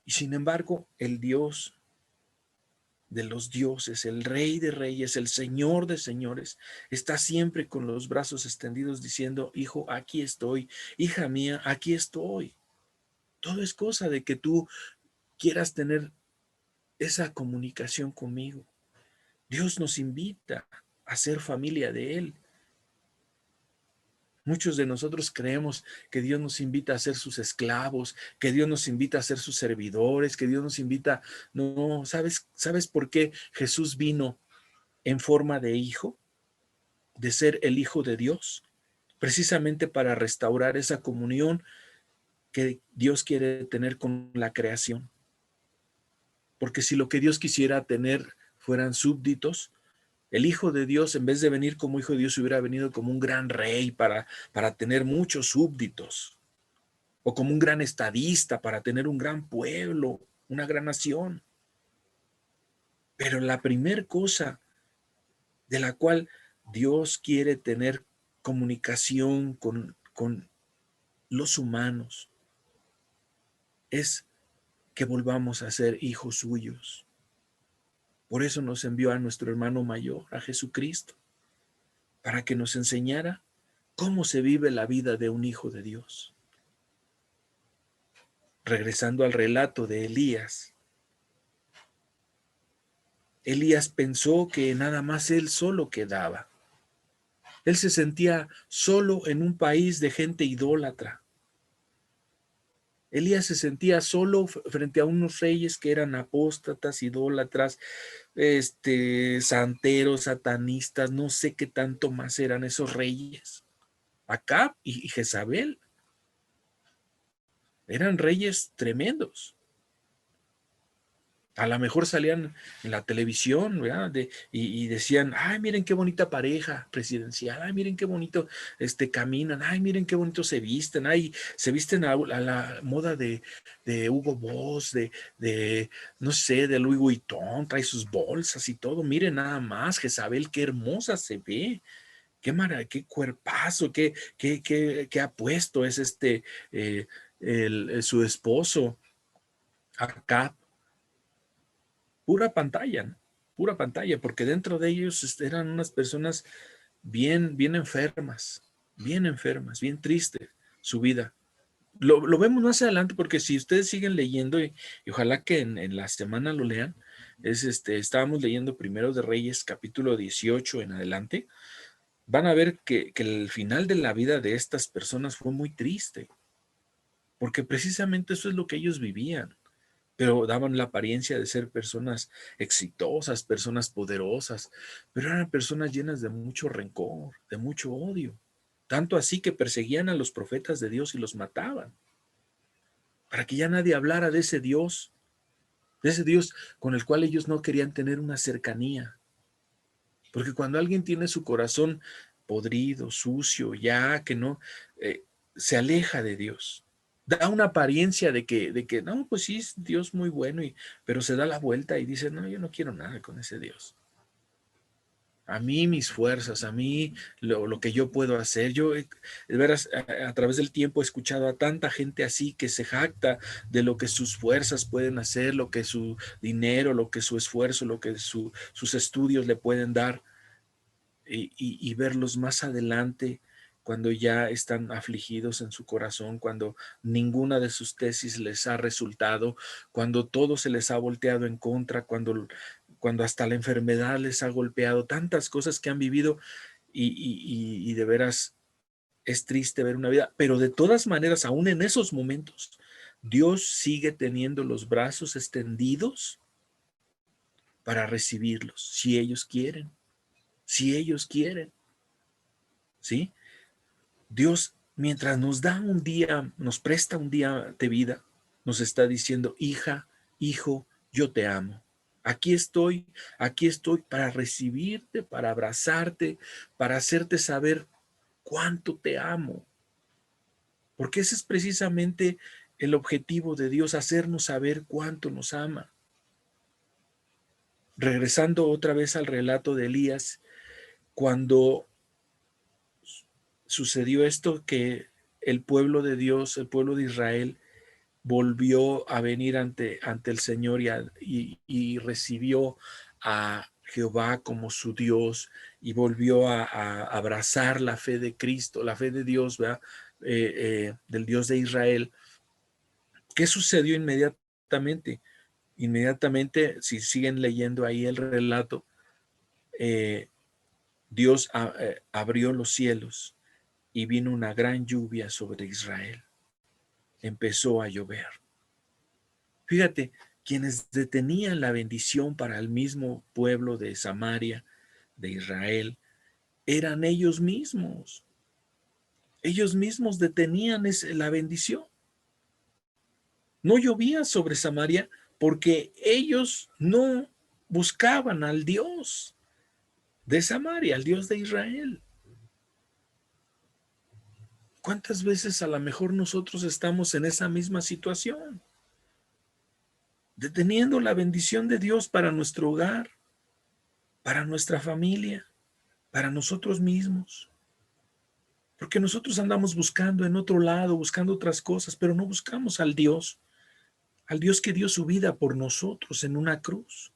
Y sin embargo, el Dios de los dioses, el Rey de reyes, el Señor de señores, está siempre con los brazos extendidos diciendo, hijo, aquí estoy, hija mía, aquí estoy. Todo es cosa de que tú quieras tener esa comunicación conmigo. Dios nos invita a ser familia de Él. Muchos de nosotros creemos que Dios nos invita a ser sus esclavos, que Dios nos invita a ser sus servidores, que Dios nos invita. No, ¿sabes por qué Jesús vino en forma de hijo? De ser el Hijo de Dios, precisamente para restaurar esa comunión que Dios quiere tener con la creación. Porque si lo que Dios quisiera tener fueran súbditos, el Hijo de Dios, en vez de venir como Hijo de Dios, hubiera venido como un gran rey para tener muchos súbditos, o como un gran estadista para tener un gran pueblo, una gran nación. Pero la primer cosa de la cual Dios quiere tener comunicación con los humanos es que volvamos a ser hijos suyos. Por eso nos envió a nuestro hermano mayor, a Jesucristo, para que nos enseñara cómo se vive la vida de un hijo de Dios. Regresando al relato de Elías, Elías pensó que nada más él solo quedaba. Él se sentía solo en un país de gente idólatra. Elías se sentía solo frente a unos reyes que eran apóstatas, idólatras, santeros, satanistas, no sé qué tanto más eran esos reyes. Acab y Jezabel eran reyes tremendos. A lo mejor salían en la televisión, ¿verdad? Y decían, ay, miren qué bonita pareja presidencial, ay, miren qué bonito caminan, ay, miren qué bonito se visten, ay, se visten a la moda de Hugo Boss, no sé, de Louis Vuitton, trae sus bolsas y todo, miren nada más, Jezabel, qué hermosa se ve, qué cuerpazo, qué apuesto es su esposo, acá. Pura pantalla, ¿no? Pura pantalla, porque dentro de ellos eran unas personas bien enfermas, bien tristes su vida. Lo vemos más adelante porque si ustedes siguen leyendo y ojalá que en la semana lo lean, estábamos leyendo Primero de Reyes capítulo 18 en adelante, van a ver que el final de la vida de estas personas fue muy triste, porque precisamente eso es lo que ellos vivían, pero daban la apariencia de ser personas exitosas, personas poderosas, pero eran personas llenas de mucho rencor, de mucho odio, tanto así que perseguían a los profetas de Dios y los mataban, para que ya nadie hablara de ese Dios de ese Dios con el cual ellos no querían tener una cercanía. Porque cuando alguien tiene su corazón podrido, sucio, ya que no, se aleja de Dios. Da una apariencia de que no, pues sí, es Dios muy bueno, pero se da la vuelta y dice, no, yo no quiero nada con ese Dios. A mí mis fuerzas, a mí lo que yo puedo hacer. Yo, de veras, a través del tiempo he escuchado a tanta gente así que se jacta de lo que sus fuerzas pueden hacer, lo que su dinero, lo que su esfuerzo, lo que sus estudios le pueden dar, y verlos más adelante cuando ya están afligidos en su corazón, cuando ninguna de sus tesis les ha resultado, cuando todo se les ha volteado en contra, cuando hasta la enfermedad les ha golpeado, tantas cosas que han vivido, y de veras es triste ver una vida, pero de todas maneras, aún en esos momentos, Dios sigue teniendo los brazos extendidos para recibirlos, si ellos quieren, si ellos quieren, ¿sí? Dios, mientras nos da un día, nos presta un día de vida, nos está diciendo, hija, hijo, yo te amo. Aquí estoy para recibirte, para abrazarte, para hacerte saber cuánto te amo. Porque ese es precisamente el objetivo de Dios, hacernos saber cuánto nos ama. Regresando otra vez al relato de Elías, cuando sucedió esto, que el pueblo de Dios, el pueblo de Israel, volvió a venir ante el Señor, y recibió a Jehová como su Dios, y volvió a abrazar la fe de Cristo, la fe de Dios, ¿verdad? Del Dios de Israel. ¿Qué sucedió inmediatamente? Inmediatamente, si siguen leyendo ahí el relato, eh, Dios abrió los cielos y vino una gran lluvia sobre Israel. Empezó a llover. Fíjate, quienes detenían la bendición para el mismo pueblo de Samaria, de Israel, eran ellos mismos. Ellos mismos detenían la bendición. No llovía sobre Samaria porque ellos no buscaban al Dios de Samaria, al Dios de Israel. ¿Cuántas veces a lo mejor nosotros estamos en esa misma situación? Deteniendo la bendición de Dios para nuestro hogar, para nuestra familia, para nosotros mismos. Porque nosotros andamos buscando en otro lado, buscando otras cosas, pero no buscamos al Dios que dio su vida por nosotros en una cruz.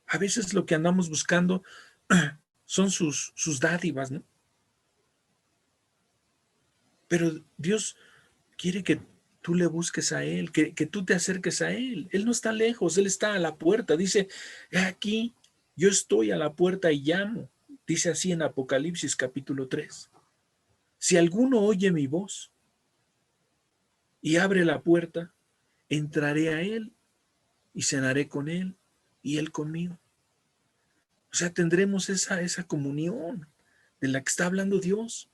A veces lo que andamos buscando son sus dádivas, ¿no? Pero Dios quiere que tú le busques a Él, que tú te acerques a Él. Él no está lejos, Él está a la puerta. Dice, aquí, yo estoy a la puerta y llamo. Dice así en Apocalipsis capítulo 3. Si alguno oye mi voz y abre la puerta, entraré a Él y cenaré con Él y Él conmigo. O sea, tendremos esa comunión de la que está hablando Dios.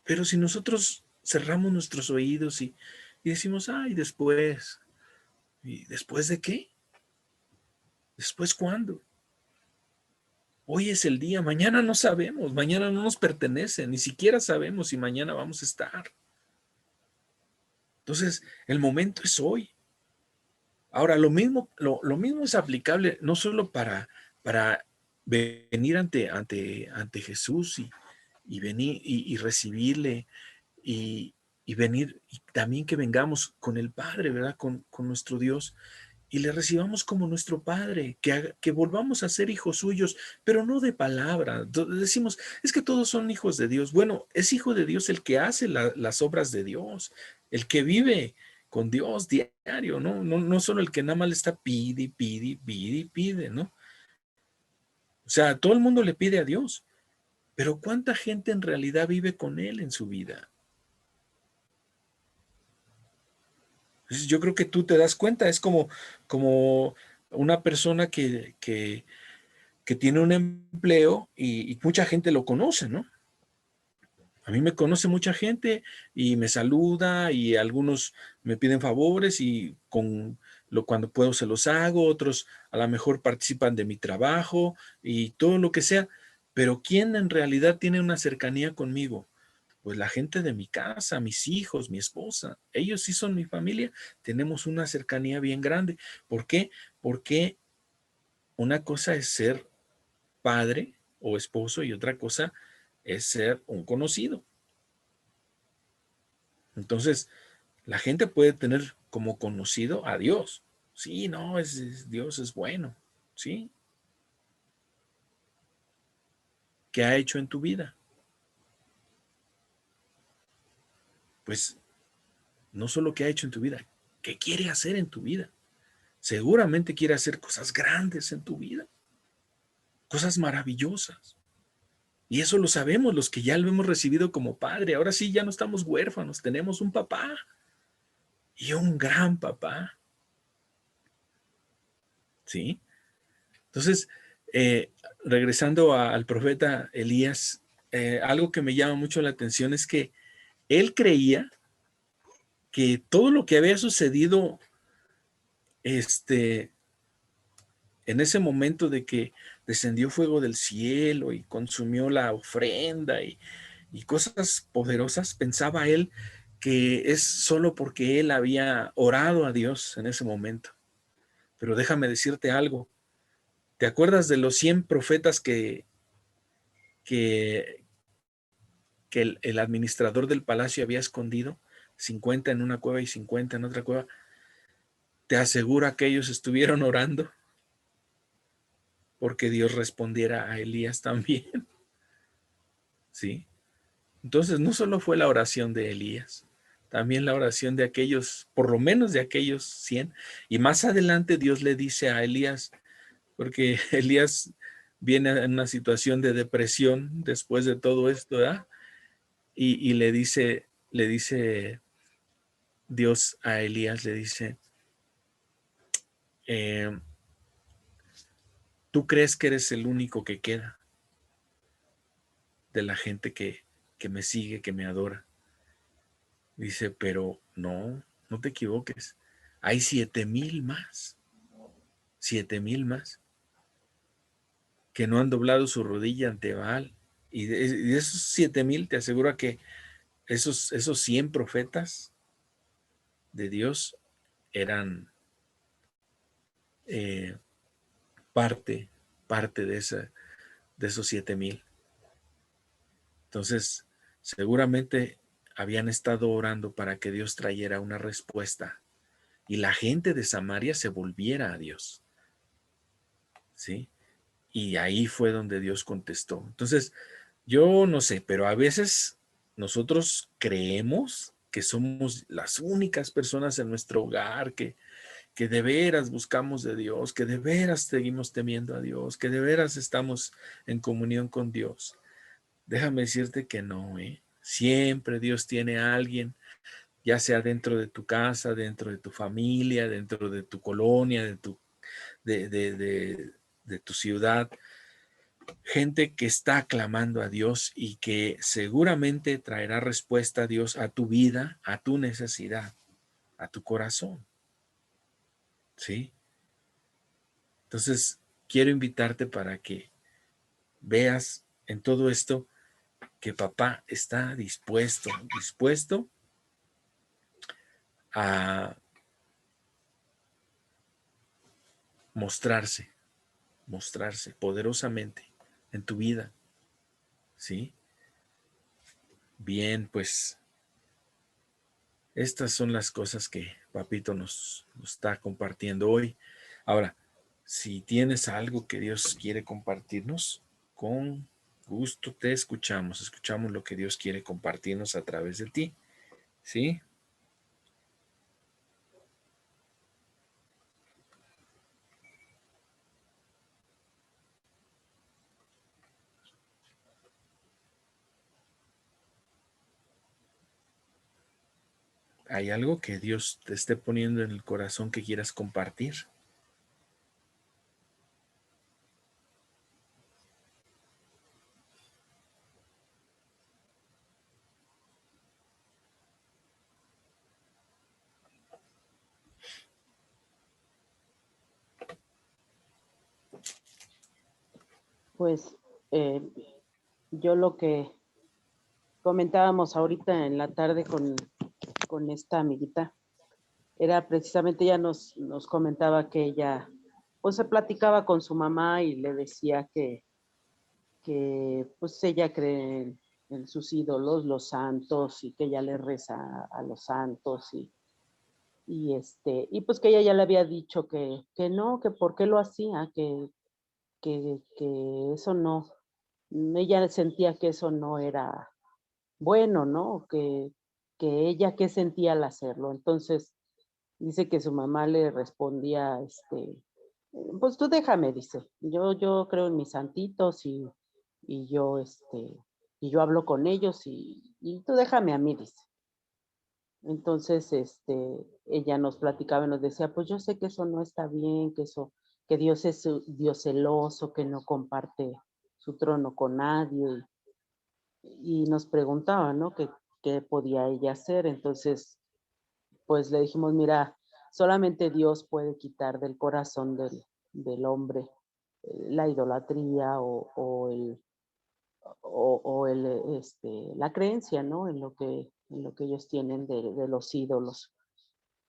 Pero si nosotros cerramos nuestros oídos y decimos, ay, después, ¿y después de qué? ¿Después cuándo? Hoy es el día, mañana no sabemos, mañana no nos pertenece, ni siquiera sabemos si mañana vamos a estar. Entonces, el momento es hoy. Ahora, lo mismo es aplicable no solo para venir ante Jesús, y venir y recibirle, y, y venir, y también que vengamos con el Padre, ¿verdad? Con nuestro Dios, y le recibamos como nuestro Padre, que volvamos a ser hijos suyos, pero no de palabra. Decimos, es que todos son hijos de Dios. Bueno, es hijo de Dios el que hace las obras de Dios, el que vive con Dios diario, ¿no? No solo el que nada más le está pide, ¿no? O sea, todo el mundo le pide a Dios, pero ¿cuánta gente en realidad vive con Él en su vida? Entonces, yo creo que tú te das cuenta, es como una persona que tiene un empleo, y mucha gente lo conoce, ¿no? A mí me conoce mucha gente y me saluda y algunos me piden favores y cuando puedo se los hago, otros a lo mejor participan de mi trabajo y todo lo que sea. Pero ¿quién en realidad tiene una cercanía conmigo? Pues la gente de mi casa, mis hijos, mi esposa. Ellos sí son mi familia. Tenemos una cercanía bien grande. ¿Por qué? Porque una cosa es ser padre o esposo y otra cosa es ser un conocido. Entonces, la gente puede tener como conocido a Dios. Sí, no, Dios es bueno. Sí. ¿Qué ha hecho en tu vida? Pues no solo qué ha hecho en tu vida, qué quiere hacer en tu vida. Seguramente quiere hacer cosas grandes en tu vida, cosas maravillosas. Y eso lo sabemos los que ya lo hemos recibido como padre. Ahora sí, ya no estamos huérfanos, tenemos un papá y un gran papá. ¿Sí? Entonces, eh, regresando al profeta Elías, algo que me llama mucho la atención es que él creía que todo lo que había sucedido este, en ese momento de que descendió fuego del cielo y consumió la ofrenda y cosas poderosas, pensaba él que es solo porque él había orado a Dios en ese momento. Pero déjame decirte algo. ¿Te acuerdas de los 100 profetas que, que el administrador del palacio había escondido? 50 en una cueva y 50 en otra cueva. Te asegura que ellos estuvieron orando porque Dios respondiera a Elías también. ¿Sí? Entonces no solo fue la oración de Elías, también la oración de aquellos, por lo menos de aquellos 100. Y más adelante Dios le dice a Elías, porque Elías viene en una situación de depresión después de todo esto, ¿verdad? Y le dice Dios a Elías, le dice, eh, tú crees que eres el único que queda de la gente que me sigue, que me adora. Dice, pero no, no te equivoques. Hay 7,000 más, 7,000 más que no han doblado su rodilla ante Baal. Y de esos 7,000, te aseguro que esos 100 profetas de Dios eran eh, parte, parte de esos 7,000. Entonces, seguramente habían estado orando para que Dios trayera una respuesta y la gente de Samaria se volviera a Dios. ¿Sí? Y ahí fue donde Dios contestó. Entonces, yo no sé, pero a veces nosotros creemos que somos las únicas personas en nuestro hogar que de veras buscamos de Dios, que de veras seguimos temiendo a Dios, que de veras estamos en comunión con Dios. Déjame decirte que no, ¿eh? Siempre Dios tiene a alguien, ya sea dentro de tu casa, dentro de tu familia, dentro de tu colonia, de, de, de, de tu ciudad, gente que está clamando a Dios y que seguramente traerá respuesta a Dios a tu vida, a tu necesidad, a tu corazón. ¿Sí? Entonces, quiero invitarte para que veas en todo esto que papá está dispuesto a mostrarse, mostrarse poderosamente en tu vida. ¿Sí? Bien, pues estas son las cosas que papito nos está compartiendo hoy. Ahora, si tienes algo que Dios quiere compartirnos, con gusto te escuchamos. Escuchamos lo que Dios quiere compartirnos a través de ti. ¿Sí? ¿Hay algo que Dios te esté poniendo en el corazón que quieras compartir?
Pues eh, yo lo que comentábamos ahorita en la tarde con esta amiguita era precisamente, ella nos comentaba que ella pues se platicaba con su mamá y le decía que pues ella cree en sus ídolos, los santos, y que ella le reza a los santos y pues que ella ya le había dicho que no, que por qué lo hacía, que eso no, ella sentía que eso no era bueno, ¿no? Que ella qué sentía al hacerlo. Entonces, dice que su mamá le respondía, pues tú déjame, dice, yo creo en mis santitos y yo, y yo hablo con ellos y tú déjame a mí, dice. Entonces, ella nos platicaba y nos decía, pues yo sé que eso no está bien, que eso, que Dios es Dios celoso, que no comparte su trono con nadie, y nos preguntaba, ¿no? ¿Qué podía ella hacer? Entonces, pues le dijimos, mira, solamente Dios puede quitar del corazón del hombre la idolatría la creencia, ¿no? En lo que ellos tienen de los ídolos.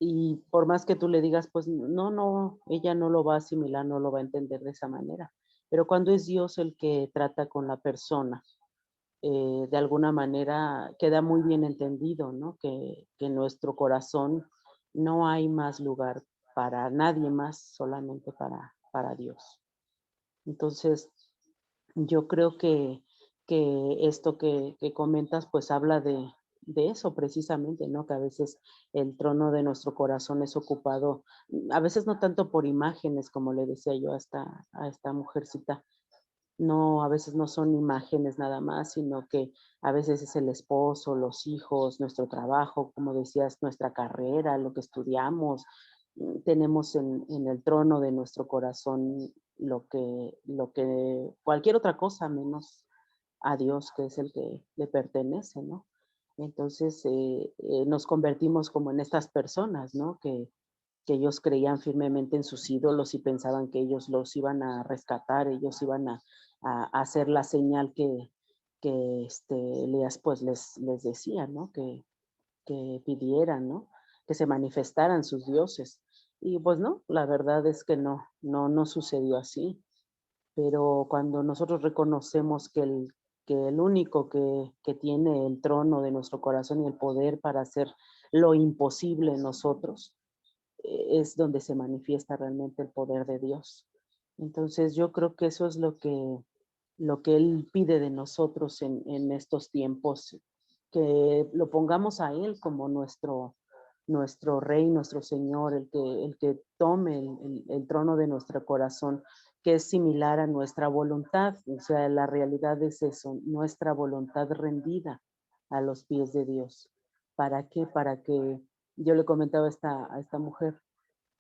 Y por más que tú le digas, pues no, ella no lo va a asimilar, no lo va a entender de esa manera. Pero cuando es Dios el que trata con la persona, de alguna manera queda muy bien entendido, ¿no? Que en nuestro corazón no hay más lugar para nadie más, solamente para Dios. Entonces, yo creo que esto que comentas, pues habla de eso precisamente, ¿no? Que a veces el trono de nuestro corazón es ocupado, a veces no tanto por imágenes, como le decía yo a esta mujercita, no, a veces no son imágenes nada más, sino que a veces es el esposo, los hijos, nuestro trabajo, como decías, nuestra carrera, lo que estudiamos. Tenemos en el trono de nuestro corazón cualquier otra cosa menos a Dios, que es el que le pertenece, ¿no? Entonces nos convertimos como en estas personas, ¿no? Que ellos creían firmemente en sus ídolos y pensaban que ellos los iban a rescatar, ellos iban a hacer la señal que Elías pues les decía, ¿no? Que pidieran, ¿no? Que se manifestaran sus dioses. Y pues no, la verdad es que no sucedió así. Pero cuando nosotros reconocemos que el único que tiene el trono de nuestro corazón y el poder para hacer lo imposible en nosotros, es donde se manifiesta realmente el poder de Dios. Entonces yo creo que eso es lo que Él pide de nosotros en estos tiempos, que lo pongamos a Él como nuestro Rey, nuestro Señor, el que tome el trono de nuestro corazón, que es similar a nuestra voluntad. O sea, la realidad es eso, nuestra voluntad rendida a los pies de Dios. ¿Para qué? Para que, yo le comentaba a esta mujer,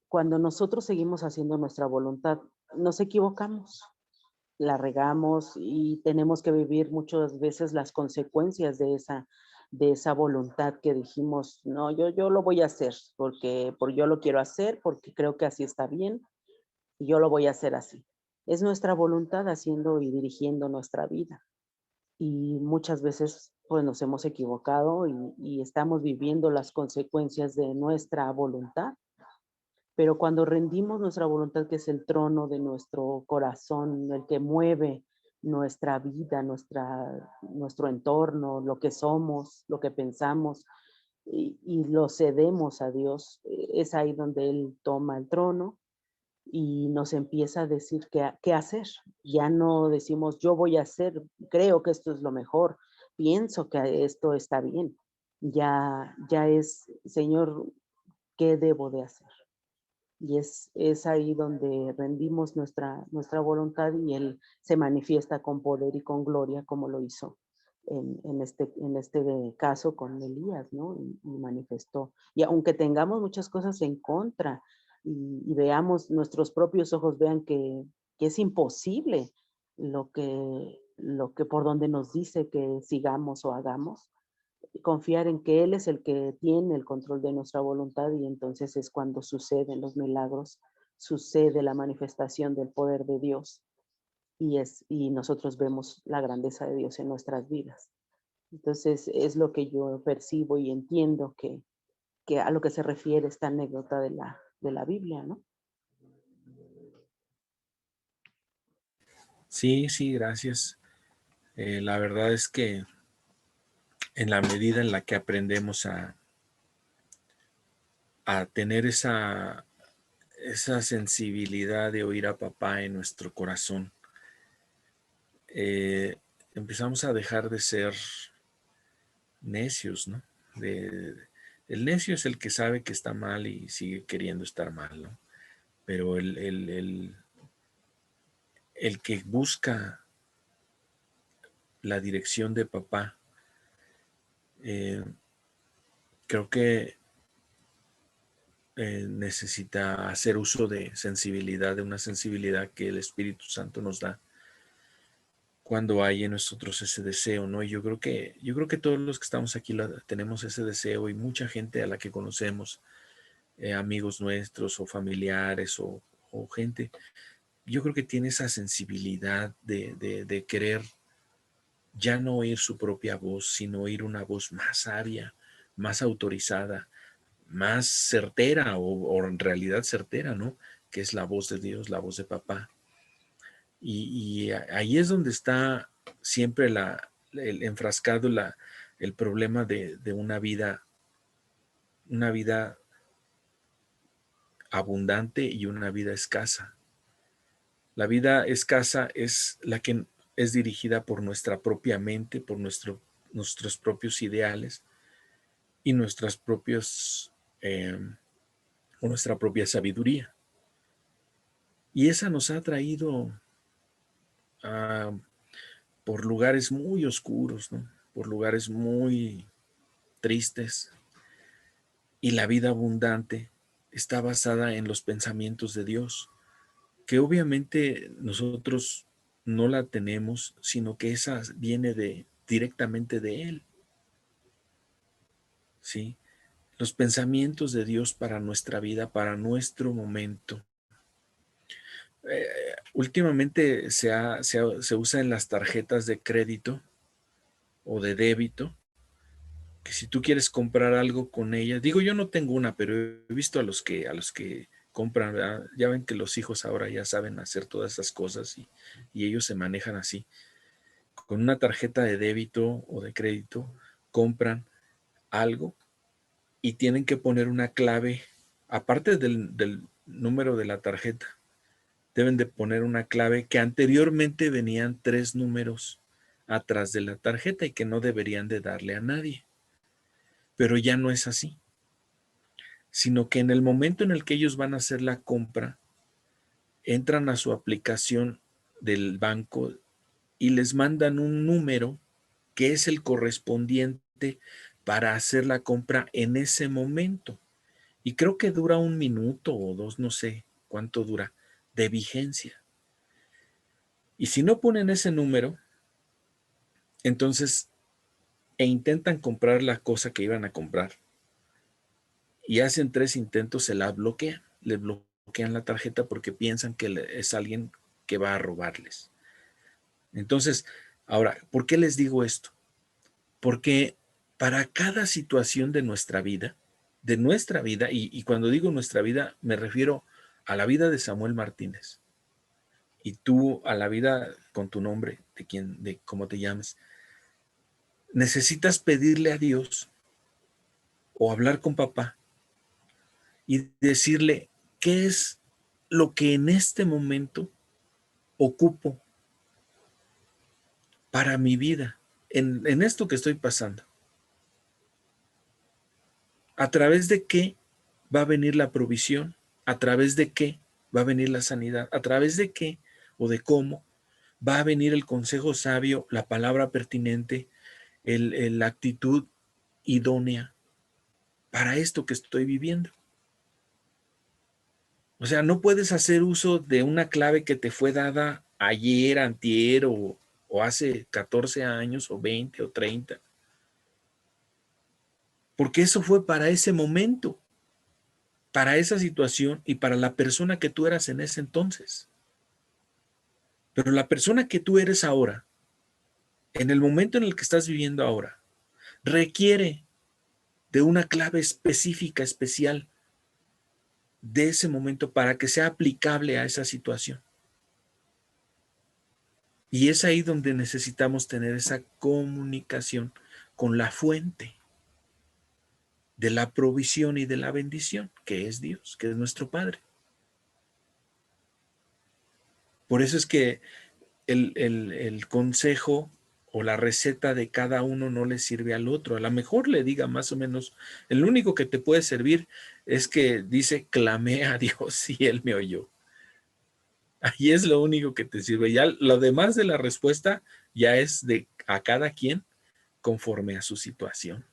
cuando nosotros seguimos haciendo nuestra voluntad, nos equivocamos, la regamos y tenemos que vivir muchas veces las consecuencias de esa voluntad que dijimos, no, yo lo voy a hacer porque yo lo quiero hacer, porque creo que así está bien y yo lo voy a hacer así. Es nuestra voluntad haciendo y dirigiendo nuestra vida. Y muchas veces pues nos hemos equivocado y estamos viviendo las consecuencias de nuestra voluntad. Pero cuando rendimos nuestra voluntad, que es el trono de nuestro corazón, el que mueve nuestra vida, nuestro entorno, lo que somos, lo que pensamos, y lo cedemos a Dios, es ahí donde Él toma el trono y nos empieza a decir qué hacer. Ya no decimos, yo voy a hacer, creo que esto es lo mejor, pienso que esto está bien. Ya es, Señor, ¿qué debo de hacer? Y es ahí donde rendimos nuestra voluntad y Él se manifiesta con poder y con gloria como lo hizo en este caso con Elías, ¿no? Y manifestó. Y aunque tengamos muchas cosas en contra y veamos, nuestros propios ojos vean que es imposible lo que por donde nos dice que sigamos o hagamos, confiar en que Él es el que tiene el control de nuestra voluntad y entonces es cuando suceden los milagros, sucede la manifestación del poder de Dios y nosotros vemos la grandeza de Dios en nuestras vidas. Entonces, es lo que yo percibo y entiendo que a lo que se refiere esta anécdota de la Biblia, ¿no?
Sí, sí, gracias. La verdad es que en la medida en la que aprendemos a tener esa sensibilidad de oír a papá en nuestro corazón, eh, empezamos a dejar de ser necios, ¿no? El necio es el que sabe que está mal y sigue queriendo estar mal, ¿no? Pero el que busca la dirección de papá, eh, creo que necesita hacer uso de sensibilidad, de una sensibilidad que el Espíritu Santo nos da cuando hay en nosotros ese deseo, ¿no? Y yo creo que todos los que estamos aquí tenemos ese deseo, y mucha gente a la que conocemos, amigos nuestros o familiares o gente, yo creo que tiene esa sensibilidad de querer ya no oír su propia voz, sino oír una voz más sabia, más autorizada, más certera o en realidad certera, ¿no? Que es la voz de Dios, la voz de papá. Y ahí es donde está siempre el enfrascado, el problema de una vida abundante y una vida escasa. La vida escasa es la que es dirigida por nuestra propia mente, por nuestros propios ideales y o nuestra propia sabiduría. Y esa nos ha traído a por lugares muy oscuros, ¿no? Por lugares muy tristes. Y la vida abundante está basada en los pensamientos de Dios, que obviamente nosotros no la tenemos, sino que esa viene directamente de Él, ¿sí? Los pensamientos de Dios para nuestra vida, para nuestro momento. Últimamente se usa en las tarjetas de crédito o de débito, que si tú quieres comprar algo con ella, digo, yo no tengo una, pero he visto a los que compran, ¿verdad? Ya ven que los hijos ahora ya saben hacer todas esas cosas y ellos se manejan así. Con una tarjeta de débito o de crédito compran algo y tienen que poner una clave, aparte del número de la tarjeta, deben de poner una clave que anteriormente venían 3 números atrás de la tarjeta y que no deberían de darle a nadie. Pero ya no es así, sino que en el momento en el que ellos van a hacer la compra, entran a su aplicación del banco y les mandan un número que es el correspondiente para hacer la compra en ese momento. Y creo que dura 1 minuto o 2, no sé cuánto dura, de vigencia. Y si no ponen ese número, entonces, intentan comprar la cosa que iban a comprar y hacen 3 intentos, se la bloquean, le bloquean la tarjeta porque piensan que es alguien que va a robarles. Entonces, ahora, ¿por qué les digo esto? Porque para cada situación de nuestra vida, y cuando digo nuestra vida, me refiero a la vida de Samuel Martínez, y tú a la vida con tu nombre, de cómo te llames, necesitas pedirle a Dios o hablar con papá y decirle qué es lo que en este momento ocupo para mi vida, en esto que estoy pasando. ¿A través de qué va a venir la provisión? ¿A través de qué va a venir la sanidad? ¿A través de qué o de cómo va a venir el consejo sabio, la palabra pertinente, la actitud idónea para esto que estoy viviendo? O sea, no puedes hacer uso de una clave que te fue dada ayer, antier o hace 14 años o 20 o 30, porque eso fue para ese momento, para esa situación y para la persona que tú eras en ese entonces. Pero la persona que tú eres ahora, en el momento en el que estás viviendo ahora, requiere de una clave específica, especial, de ese momento para que sea aplicable a esa situación. Y es ahí donde necesitamos tener esa comunicación con la fuente de la provisión y de la bendición, que es Dios, que es nuestro Padre. Por eso es que el consejo o la receta de cada uno no le sirve al otro. A lo mejor le diga más o menos, el único que te puede servir es que dice, clamé a Dios y Él me oyó. Ahí es lo único que te sirve. Ya lo demás de la respuesta ya es de a cada quien conforme a su situación.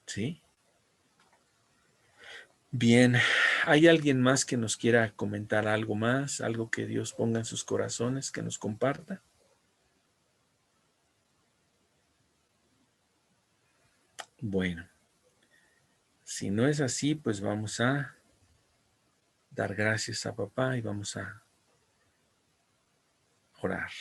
¿Sí? Bien, ¿hay alguien más que nos quiera comentar algo más? Algo que Dios ponga en sus corazones, que nos comparta. Bueno, si no es así, pues vamos a dar gracias a papá y vamos a orar.